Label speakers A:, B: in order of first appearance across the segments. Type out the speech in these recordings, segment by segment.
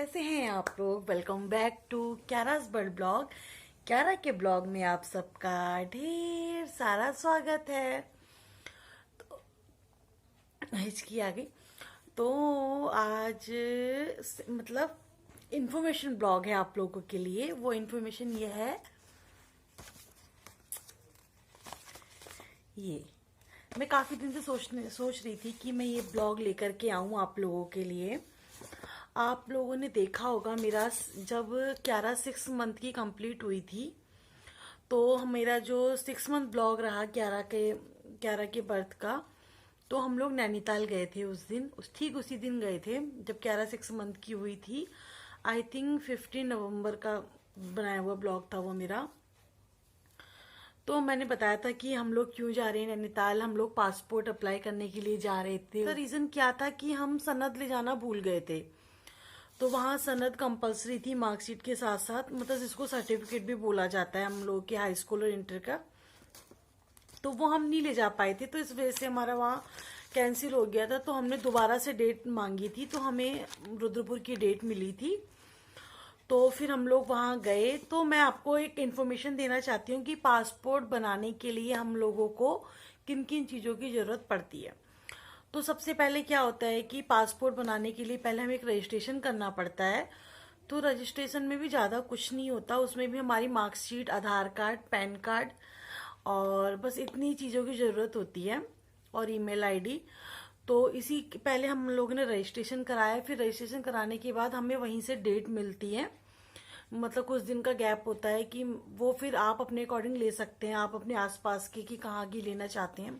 A: कैसे हैं आप लोग। Welcome back to Kiara's bird blog. Kiara के ब्लॉग में आप सबका ढेर सारा स्वागत है। हिचकी आ गई। तो आज मतलब इन्फॉर्मेशन ब्लॉग है आप लोगों के लिए। वो इन्फॉर्मेशन ये है, ये मैं काफी दिन से सोच रही थी कि मैं ये ब्लॉग लेकर के आऊं आप लोगों के लिए। आप लोगों ने देखा होगा मेरा जब क्यारा 6 मंथ की कंप्लीट हुई थी, तो मेरा जो 6 मंथ ब्लॉग रहा क्यारा के बर्थ का, तो हम लोग नैनीताल गए थे उस दिन। ठीक उसी दिन गए थे जब क्यारा 6 मंथ की हुई थी। आई थिंक 15 नवंबर का बनाया हुआ ब्लॉग था वो मेरा। तो मैंने बताया था कि हम लोग क्यों जा रहे हैं नैनीताल। हम लोग पासपोर्ट अप्लाई करने के लिए जा रहे थे। तो रीजन क्या था कि हम सनद ले जाना भूल गए थे। तो वहाँ सनद कंपलसरी थी मार्कशीट के साथ साथ, मतलब जिसको सर्टिफिकेट भी बोला जाता है हम लोग के हाई स्कूल और इंटर का। तो वो हम नहीं ले जा पाए थे, तो इस वजह से हमारा वहाँ कैंसिल हो गया था। तो हमने दोबारा से डेट मांगी थी, तो हमें रुद्रपुर की डेट मिली थी। तो फिर हम लोग वहाँ गए। तो मैं आपको एक इन्फॉर्मेशन देना चाहती हूँ कि पासपोर्ट बनाने के लिए हम लोगों को किन किन चीज़ों की ज़रूरत पड़ती है। तो सबसे पहले क्या होता है कि पासपोर्ट बनाने के लिए पहले हमें एक रजिस्ट्रेशन करना पड़ता है। तो रजिस्ट्रेशन में भी ज़्यादा कुछ नहीं होता, उसमें भी हमारी मार्कशीट, आधार कार्ड, पैन कार्ड और बस इतनी चीज़ों की ज़रूरत होती है, और ईमेल आईडी। तो इसी पहले हम लोगों ने रजिस्ट्रेशन कराया। फिर रजिस्ट्रेशन कराने के बाद हमें वहीं से डेट मिलती है, मतलब कुछ दिन का गैप होता है कि वो फिर आप अपने अकॉर्डिंग ले सकते हैं, आप अपने आसपास की कि कहाँ की लेना चाहते हैं।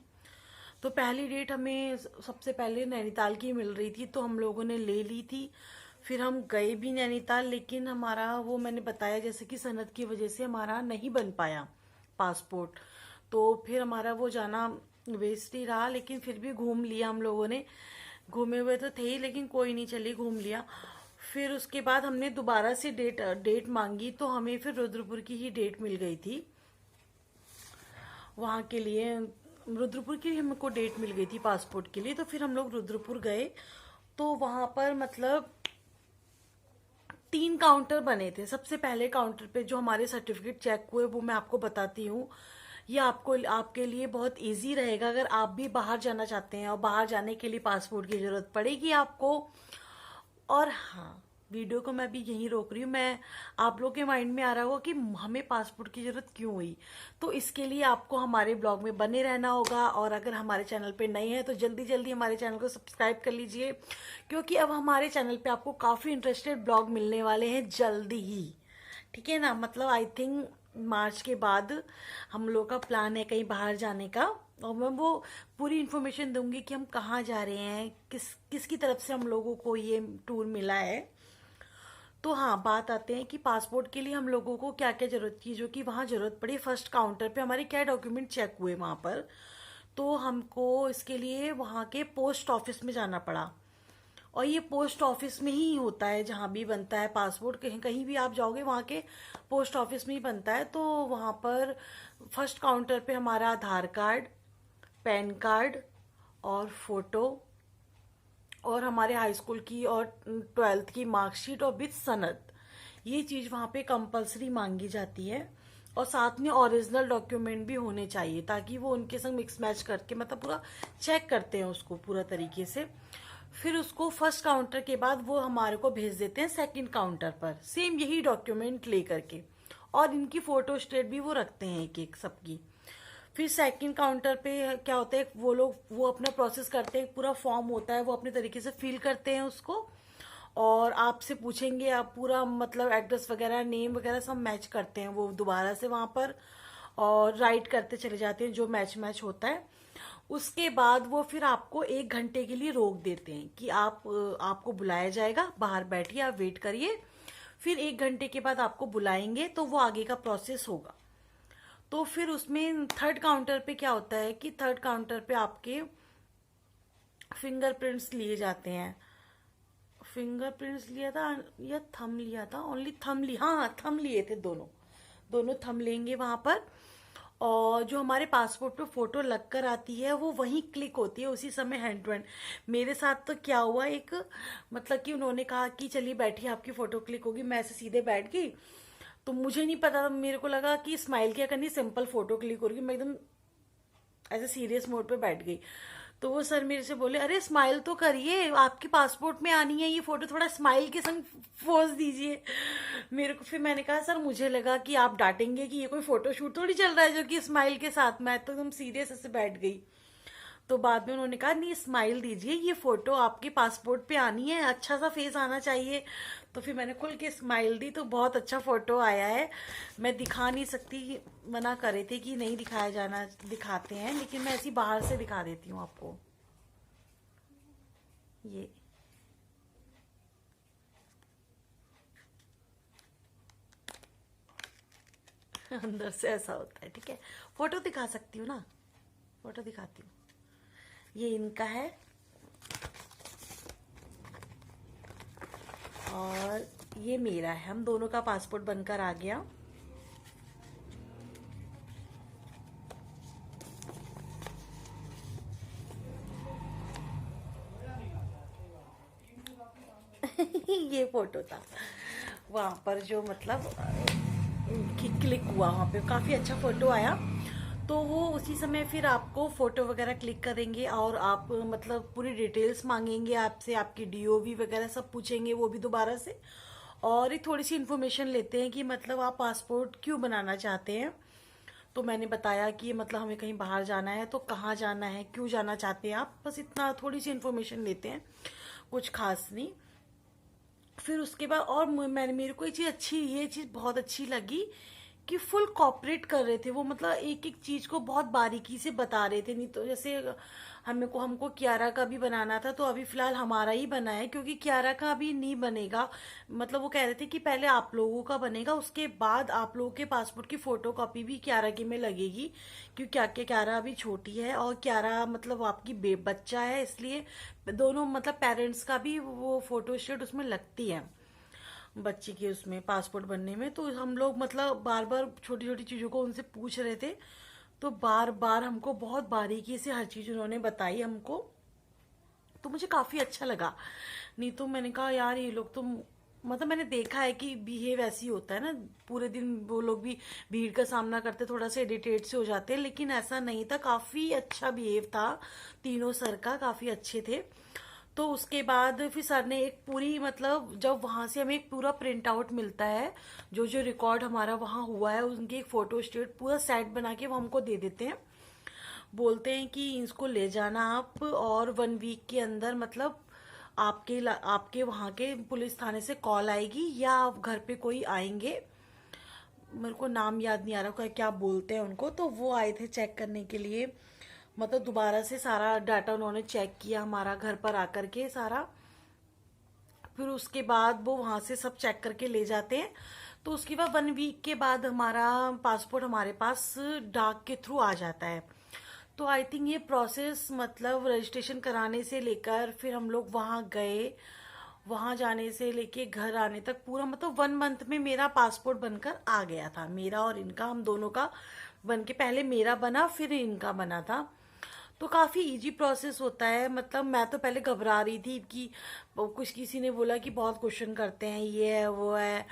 A: तो पहली डेट हमें सबसे पहले नैनीताल की मिल रही थी, तो हम लोगों ने ले ली थी। फिर हम गए भी नैनीताल, लेकिन हमारा वो मैंने बताया जैसे कि सनद की वजह से हमारा नहीं बन पाया पासपोर्ट। तो फिर हमारा वो जाना वेस्ट ही रहा, लेकिन फिर भी घूम लिया हम लोगों ने। घूमे हुए तो थे ही, लेकिन कोई नहीं, चलिए घूम लिया। फिर उसके बाद हमने दोबारा से डेट मांगी, तो हमें फिर रुद्रपुर की ही डेट मिल गई थी वहाँ के लिए। रुद्रपुर की हमको डेट मिल गई थी पासपोर्ट के लिए। तो फिर हम लोग रुद्रपुर गए। तो वहाँ पर मतलब 3 काउंटर बने थे। सबसे पहले काउंटर पे जो हमारे सर्टिफिकेट चेक हुए वो मैं आपको बताती हूँ। ये आपके लिए बहुत इजी रहेगा अगर आप भी बाहर जाना चाहते हैं और बाहर जाने के लिए पासपोर्ट की जरूरत पड़ेगी आपको। और हाँ, वीडियो को मैं भी यहीं रोक रही हूँ। मैं आप लोग के माइंड में आ रहा होगा कि हमें पासपोर्ट की जरूरत क्यों हुई। तो इसके लिए आपको हमारे ब्लॉग में बने रहना होगा, और अगर हमारे चैनल पे नए हैं तो जल्दी जल्दी हमारे चैनल को सब्सक्राइब कर लीजिए, क्योंकि अब हमारे चैनल पे आपको काफ़ी इंटरेस्टेड ब्लॉग मिलने वाले हैं जल्दी ही। ठीक है ना, मतलब आई थिंक मार्च के बाद हम लोग का प्लान है कहीं बाहर जाने का। और मैं वो पूरी इन्फॉर्मेशन दूंगी कि हम कहाँ जा रहे हैं, किसकी तरफ से हम लोगों को ये टूर मिला है। तो हाँ, बात आते हैं कि पासपोर्ट के लिए हम लोगों को क्या क्या जरूरत थी, जो कि वहाँ जरूरत पड़ी। फर्स्ट काउंटर पे हमारे क्या डॉक्यूमेंट चेक हुए वहाँ पर। तो हमको इसके लिए वहाँ के पोस्ट ऑफिस में जाना पड़ा। और ये पोस्ट ऑफिस में ही होता है जहाँ भी बनता है पासपोर्ट। कहीं कहीं भी आप जाओगे वहाँ के पोस्ट ऑफिस में ही बनता है। तो वहाँ पर फर्स्ट काउंटर पे हमारा आधार कार्ड, पैन कार्ड और फोटो, और हमारे हाई स्कूल की और 12th की मार्कशीट और विद सनद, ये चीज़ वहाँ पे कंपलसरी मांगी जाती है। और साथ में ओरिजिनल डॉक्यूमेंट भी होने चाहिए, ताकि वो उनके संग मिक्स मैच करके मतलब पूरा चेक करते हैं उसको पूरा तरीके से। फिर उसको फर्स्ट काउंटर के बाद वो हमारे को भेज देते हैं सेकंड काउंटर पर, सेम यही डॉक्यूमेंट ले करके। और इनकी फोटो स्टेट भी वो रखते हैं एक एक सबकी। फिर सेकंड काउंटर पे क्या होता है, वो लोग वो अपना प्रोसेस करते हैं, पूरा फॉर्म होता है, वो अपने तरीके से फिल करते हैं उसको। और आपसे पूछेंगे, आप पूरा मतलब एड्रेस वगैरह, नेम वगैरह सब मैच करते हैं वो दोबारा से वहां पर, और राइट करते चले जाते हैं जो मैच मैच होता है। उसके बाद वो फिर आपको 1 घंटे के लिए रोक देते हैं कि आपको बुलाया जाएगा, बाहर बैठिए, आप वेट करिए। फिर 1 घंटे के बाद आपको बुलाएंगे, तो वो आगे का प्रोसेस होगा। तो फिर उसमें थर्ड काउंटर पे क्या होता है कि थर्ड काउंटर पे आपके फिंगरप्रिंट्स लिए जाते हैं। फिंगरप्रिंट्स लिया था या थंब लिया था, ओनली थंब लिया, हाँ थंब लिए थे, दोनों दोनों थंब लेंगे वहां पर। और जो हमारे पासपोर्ट पे फोटो लग कर आती है वो वहीं क्लिक होती है उसी समय हैंड टू हैंड। मेरे साथ तो क्या हुआ, एक मतलब कि उन्होंने कहा कि चलिए बैठिए आपकी फोटो क्लिक होगी, मैं ऐसे सीधे बैठ गई। तो मुझे नहीं पता, मेरे को लगा कि स्माइल क्या करनी, सिंपल फोटो क्लिक होगी, मैं एकदम ऐसे सीरियस मोड पे बैठ गई। तो वो सर मेरे से बोले अरे स्माइल तो करिए, आपके पासपोर्ट में आनी है ये फोटो, थोड़ा स्माइल के संग पोज दीजिए। मेरे को फिर मैंने कहा सर मुझे लगा कि आप डांटेंगे कि ये कोई फोटो शूट थोड़ी चल रहा है जो कि स्माइल के साथ, मैं तो एकदम सीरियस ऐसे बैठ गई। तो बाद में उन्होंने कहा नहीं स्माइल दीजिए, ये फोटो आपके पासपोर्ट पे आनी है, अच्छा सा फेस आना चाहिए। तो फिर मैंने खुल के स्माइल दी तो बहुत अच्छा फोटो आया है। मैं दिखा नहीं सकती, मना कर रहे थे कि नहीं दिखाया जाना, दिखाते हैं, लेकिन मैं ऐसी बाहर से दिखा देती हूँ आपको। ये अंदर से ऐसा होता है, ठीक है। फोटो दिखा सकती हूँ ना, फोटो दिखाती हूँ। ये इनका है और ये मेरा है, हम दोनों का पासपोर्ट बनकर आ गया। ये फोटो था वहां पर जो मतलब क्लिक हुआ, वहां पे काफी अच्छा फोटो आया। तो वो उसी समय फिर आपको फोटो वगैरह क्लिक करेंगे और आप मतलब पूरी डिटेल्स मांगेंगे आपसे, आपकी डीओवी वगैरह सब पूछेंगे वो भी दोबारा से। और एक थोड़ी सी इन्फॉर्मेशन लेते हैं कि मतलब आप पासपोर्ट क्यों बनाना चाहते हैं। तो मैंने बताया कि मतलब हमें कहीं बाहर जाना है, तो कहाँ जाना है, क्यों जाना चाहते हैं आप, बस इतना थोड़ी सी इन्फॉर्मेशन लेते हैं, कुछ खास नहीं। फिर उसके बाद और मैंने, मेरे को ये चीज बहुत अच्छी लगी कि फुल कॉपरेट कर रहे थे वो, मतलब एक एक चीज को बहुत बारीकी से बता रहे थे। नहीं तो जैसे हमको कियारा का भी बनाना था, तो अभी फिलहाल हमारा ही बना है क्योंकि कियारा का अभी नहीं बनेगा। मतलब वो कह रहे थे कि पहले आप लोगों का बनेगा, उसके बाद आप लोगों के पासपोर्ट की फोटो कॉपी भी कियारा की में लगेगी, क्योंकि कियारा अभी छोटी है और कियारा मतलब आपकी बच्चा है, इसलिए दोनों मतलब पेरेंट्स का भी वो फोटो स्टेट उसमें लगती है बच्चे के उसमें पासपोर्ट बनने में। तो हम लोग मतलब बार बार छोटी छोटी चीजों को उनसे पूछ रहे थे, तो बार बार हमको बहुत बारीकी से हर चीज उन्होंने बताई हमको। तो मुझे काफी अच्छा लगा। नहीं तो मैंने कहा यार ये लोग तो मतलब मैंने देखा है कि बिहेव ऐसी होता है ना, पूरे दिन वो लोग भी भीड़ का सामना करते, थोड़ा सा इरिटेट से हो जाते हैं, लेकिन ऐसा नहीं था, काफी अच्छा बिहेव था तीनों सर का, काफी अच्छे थे। तो उसके बाद फिर सर ने एक पूरी मतलब जब वहां से हमें एक पूरा प्रिंट आउट मिलता है, जो जो रिकॉर्ड हमारा वहां हुआ है उनकी एक फोटो स्टेट पूरा सेट बना के वो हमको दे देते हैं। बोलते हैं कि इसको ले जाना आप, और 1 वीक के अंदर मतलब आपके वहां के पुलिस थाने से कॉल आएगी या आप घर पे कोई आएंगे, मेरे को नाम याद नहीं आ रहा क्या बोलते हैं उनको। तो वो आए थे चेक करने के लिए, मतलब दोबारा से सारा डाटा उन्होंने चेक किया हमारा घर पर आकर के सारा। फिर उसके बाद वो वहां से सब चेक करके ले जाते हैं। तो उसके बाद 1 वीक के बाद हमारा पासपोर्ट हमारे पास डाक के थ्रू आ जाता है। तो आई थिंक ये प्रोसेस मतलब रजिस्ट्रेशन कराने से लेकर फिर हम लोग वहां गए, वहां जाने से लेके घर आने तक पूरा मतलब 1 मंथ में मेरा पासपोर्ट बनकर आ गया था, मेरा और इनका, हम दोनों का बन के, पहले मेरा बना फिर इनका बना था। तो काफी इजी प्रोसेस होता है। मतलब मैं तो पहले घबरा रही थी कि कुछ, किसी ने बोला कि बहुत क्वेश्चन करते हैं, ये है वो है,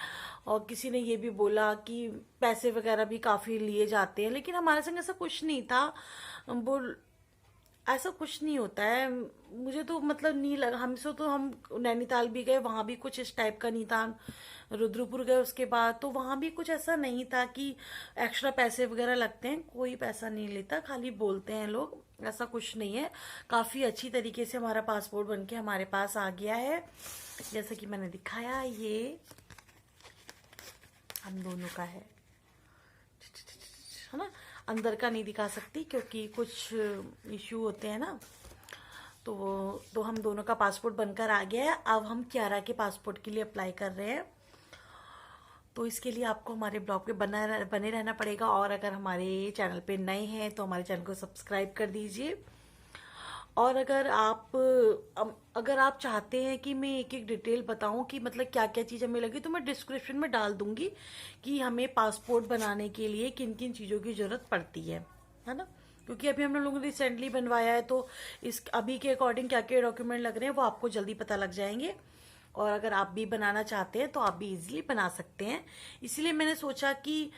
A: और किसी ने ये भी बोला कि पैसे वगैरह भी काफी लिए जाते हैं, लेकिन हमारे संग ऐसा कुछ नहीं था। वो ऐसा कुछ नहीं होता है, मुझे तो मतलब नहीं लगा। हमसे तो हम नैनीताल भी गए, वहां भी कुछ इस टाइप का नहीं था। रुद्रपुर गए उसके बाद, तो वहां भी कुछ ऐसा नहीं था कि एक्स्ट्रा पैसे वगैरह लगते हैं, कोई पैसा नहीं लेता, खाली बोलते हैं लोग, ऐसा कुछ नहीं है। काफी अच्छी तरीके से हमारा पासपोर्ट बनके हमारे पास आ गया है, जैसे कि मैंने दिखाया, ये हम दोनों का है ना। अंदर का नहीं दिखा सकती क्योंकि कुछ इश्यू होते हैं ना। तो हम दोनों का पासपोर्ट बनकर आ गया है। अब हम कियारा के पासपोर्ट के लिए अप्लाई कर रहे हैं। तो इसके लिए आपको हमारे ब्लॉग पे बने रहना पड़ेगा, और अगर हमारे चैनल पे नए हैं तो हमारे चैनल को सब्सक्राइब कर दीजिए। और अगर आप चाहते हैं कि मैं एक एक डिटेल बताऊं कि मतलब क्या क्या चीज़ हमें लगी, तो मैं डिस्क्रिप्शन में डाल दूंगी कि हमें पासपोर्ट बनाने के लिए किन किन चीज़ों की ज़रूरत पड़ती है ना। क्योंकि अभी हम लोगों ने रिसेंटली बनवाया है, तो इस अभी के अकॉर्डिंग क्या क्या डॉक्यूमेंट लग रहे हैं वो आपको जल्दी पता लग जाएंगे। और अगर आप भी बनाना चाहते हैं तो आप भी इजीली बना सकते हैं। इसीलिए मैंने सोचा कि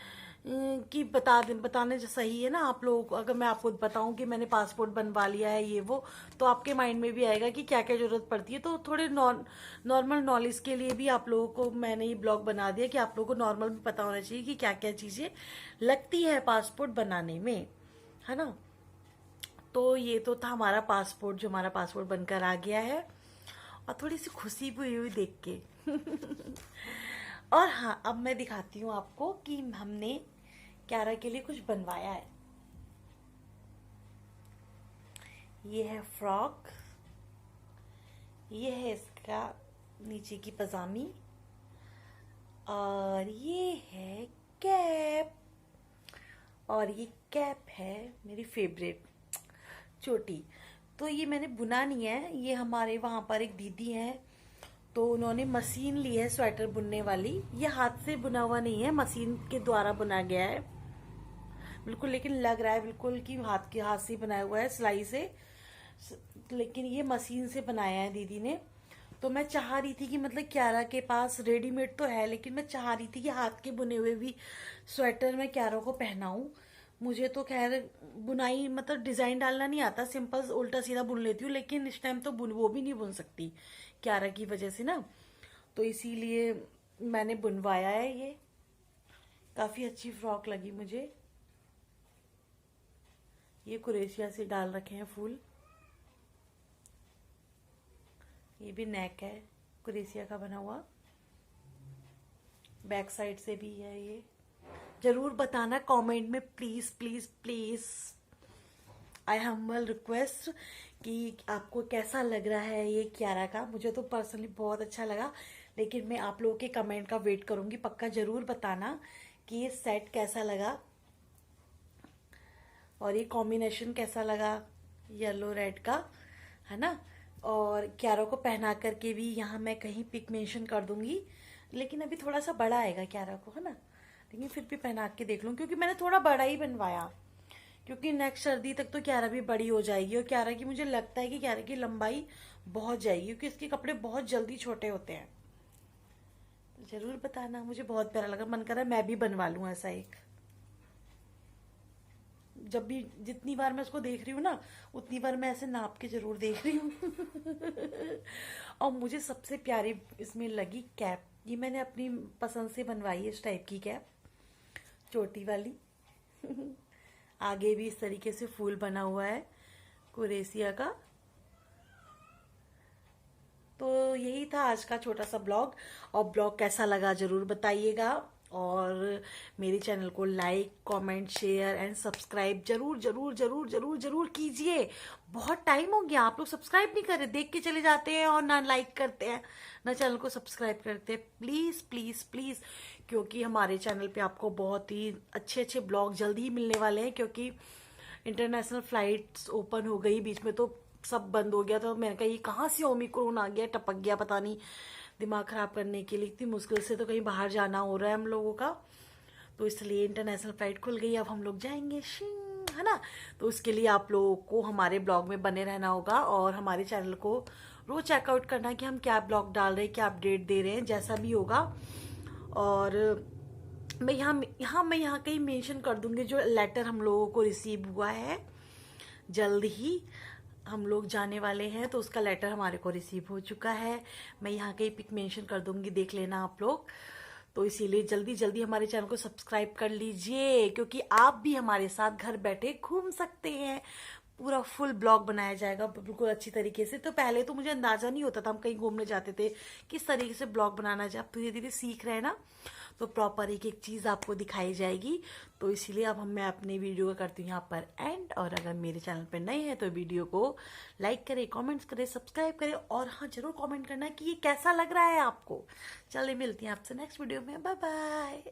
A: बताने जो सही है ना आप लोगों को। अगर मैं आपको बताऊं कि मैंने पासपोर्ट बनवा लिया है ये वो, तो आपके माइंड में भी आएगा कि क्या क्या जरूरत पड़ती है। तो थोड़े नॉर्मल नॉलेज के लिए भी आप लोगों को मैंने ये ब्लॉग बना दिया कि आप लोगों को नॉर्मल भी पता होना चाहिए कि क्या क्या चीजें लगती है पासपोर्ट बनाने में, है ना। तो ये तो था हमारा पासपोर्ट, जो हमारा पासपोर्ट बनकर आ गया है, और थोड़ी सी खुशी भी हुई देख के। और हाँ, अब मैं दिखाती हूँ आपको कि हमने क्यारा के लिए कुछ बनवाया है। ये है फ्रॉक, ये है इसका नीचे की पजामी, और ये है कैप, और ये कैप है मेरी फेवरेट चोटी। तो ये मैंने बुना नहीं है, ये हमारे वहां पर एक दीदी हैं, तो उन्होंने मशीन ली है स्वेटर बुनने वाली। ये हाथ से बुना हुआ नहीं है, मशीन के द्वारा बुना गया है बिल्कुल, लेकिन लग रहा है बिल्कुल कि हाथ से बनाया हुआ है सिलाई से, लेकिन ये मशीन से बनाया है दीदी ने। तो मैं चाह रही थी कि मतलब क्यारा के पास रेडीमेड तो है, लेकिन मैं चाह रही थी कि हाथ के बुने हुए भी स्वेटर मैं क्यारा को पहनाऊं। मुझे तो खैर बुनाई मतलब डिजाइन डालना नहीं आता, सिंपल उल्टा सीधा बुन लेती हूँ, लेकिन इस टाइम तो वो भी नहीं बुन सकती क्यारा की वजह से ना। तो इसीलिए मैंने बुनवाया है ये। काफी अच्छी फ्रॉक लगी मुझे। ये कुरेशिया से डाल रखे हैं फूल, ये भी नेक है कुरेशिया का बना हुआ, बैक साइड से भी है ये। जरूर बताना कमेंट में, please please please, I humble request कि आपको कैसा लग रहा है ये क्यारा का। मुझे तो पर्सनली बहुत अच्छा लगा, लेकिन मैं आप लोगों के कमेंट का वेट करूंगी। पक्का जरूर बताना कि ये सेट कैसा लगा और ये कॉम्बिनेशन कैसा लगा येलो रेड का, है ना। और क्यारा को पहना करके भी यहाँ मैं कहीं पिक मेंशन कर दूंगी, लेकिन अभी थोड़ा सा बड़ा आएगा क्यारा को, है ना। लेकिन फिर भी पहना के देख लूँ, क्योंकि मैंने थोड़ा बड़ा ही बनवाया, क्योंकि नेक्स्ट सर्दी तक तो क्यारा भी बड़ी हो जाएगी। और क्यारा की मुझे लगता है कि क्यारा की लंबाई बहुत जाएगी, क्योंकि इसके कपड़े बहुत जल्दी छोटे होते हैं। तो जरूर बताना, मुझे बहुत प्यारा लगा, मन कर रहा है मैं भी बनवा लूं ऐसा एक। जब भी जितनी बार मैं उसको देख रही हूँ ना, उतनी बार मैं ऐसे नाप के जरूर देख रही हूँ। और मुझे सबसे प्यारी इसमें लगी कैप। ये मैंने अपनी पसंद से बनवाई है इस टाइप की कैप, चोटी वाली। आगे भी इस तरीके से फूल बना हुआ है कुरेशिया का। तो यही था आज का छोटा सा ब्लॉग, और ब्लॉग कैसा लगा जरूर बताइएगा। और मेरे चैनल को like comment share and subscribe जरूर जरूर जरूर जरूर जरूर कीजिए। बहुत टाइम हो गया, आप लोग सब्सक्राइब नहीं कर रहे, देख के चले जाते हैं और ना लाइक करते हैं ना चैनल को सब्सक्राइब करते हैं। प्लीज प्लीज प्लीज, क्योंकि हमारे चैनल पे आपको बहुत ही अच्छे अच्छे ब्लॉग जल्दी ही मिलने वाले हैं, क्योंकि इंटरनेशनल फ्लाइट्स ओपन हो गई, बीच में तो सब बंद हो गया। तो मैंने कहा ये कहाँ से ओमिक्रॉन आ गया, टपक गया पता नहीं, दिमाग खराब करने के लिए इतनी मुश्किल से तो कहीं बाहर जाना हो रहा है हम लोगों का। तो इसलिए इंटरनेशनल फ्लाइट खुल गई, अब हम लोग जाएंगे, है ना। तो उसके लिए आप लोगों को हमारे ब्लॉग में बने रहना होगा, और हमारे चैनल को रोज चेकआउट करना कि हम क्या ब्लॉग डाल रहे हैं, क्या अपडेट दे रहे हैं, जैसा भी होगा। और मैं यहाँ कहीं मेंशन कर दूंगी जो लेटर हम लोगों को रिसीव हुआ है। जल्द ही हम लोग जाने वाले हैं, तो उसका लेटर हमारे को रिसीव हो चुका है। मैं यहाँ कहीं पिक मेंशन कर दूंगी, देख लेना आप लोग। तो इसीलिए जल्दी जल्दी हमारे चैनल को सब्सक्राइब कर लीजिए, क्योंकि आप भी हमारे साथ घर बैठे घूम सकते हैं। पूरा फुल ब्लॉग बनाया जाएगा बिल्कुल अच्छी तरीके से। तो पहले तो मुझे अंदाजा नहीं होता था, हम कहीं घूमने जाते थे किस तरीके से ब्लॉग बनाना चाहिए। अब धीरे धीरे सीख रहे हैं ना, तो प्रॉपर एक एक चीज आपको दिखाई जाएगी। तो इसीलिए अब मैं अपनी वीडियो का करती हूँ यहाँ पर एंड। और अगर मेरे चैनल पर नए हैं तो वीडियो को लाइक करें, कमेंट्स करें, सब्सक्राइब करें, और हाँ जरूर कमेंट करना कि ये कैसा लग रहा है आपको। चलिए मिलती हैं आपसे नेक्स्ट वीडियो में, बाय बाय।